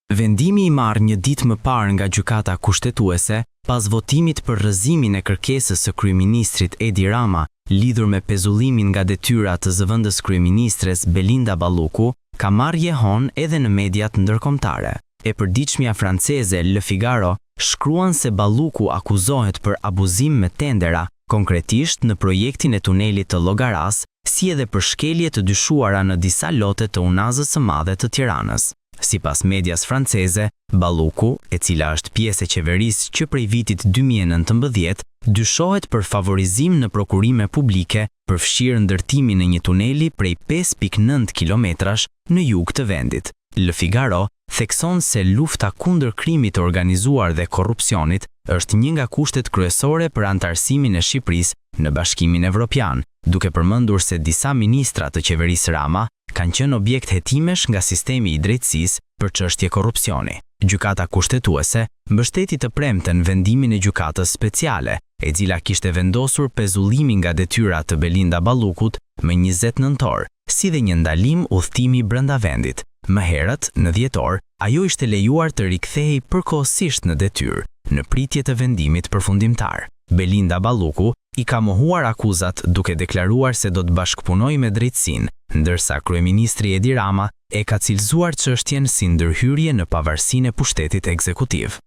Vendimi I marrë një ditë më parë nga gjykata kushtetuese pas votimit për rrëzimin e kërkesës së kryeministrit Edi Rama lidhur me pezullimin nga detyra të zëvendës kryeministres Belinda Balluku ka marrë jehon edhe në mediat ndërkombëtare. E përditshmja franceze Le Figaro shkruan se Balluku akuzohet për abuzim me tendera, konkretisht në projektin e tunelit të Llogaras, si edhe për shkelje të dyshuara në disa lote të Unazës së Madhe të Tiranës. Sipas medias franceze, Balluku, e cila është pjesë e qeverisë që prej vitit 2019, dyshohet për favorizim në prokurime publike përfshirë ndërtimin e një tuneli prej 5.9 kilometrash në jug të vendit. Le Figaro thekson se lufta kundër krimit të organizuar dhe korrupsionit është një nga kushtet kryesore për antarësimin e Shqipërisë në Bashkimin Evropian, duke përmendur se disa ministra të qeverisë Rama kanë qenë objekt hetimesh nga sistemi I drejtësisë për çështje korrupsioni. Gjykata kushtetuese mbështeti të premten vendimin e gjykatës speciale, e cila kishte vendosur pezullimin nga detyra të Belinda Ballukut më 20 nëntor, si dhe një ndalim udhëtimi brenda vendit. Më herët, në dhjetor, ajo ishte lejuar të rikthehej përkohësisht në detyrë, në pritje të vendimit përfundimtar. Belinda Balluku I ka mohuar akuzat duke deklaruar se do të bashkëpunojë me drejtësinë, ndërsa kryeministri Edi Rama e ka cilësuar çështjen si ndërhyrje në pavarësinë e pushtetit ekzekutiv.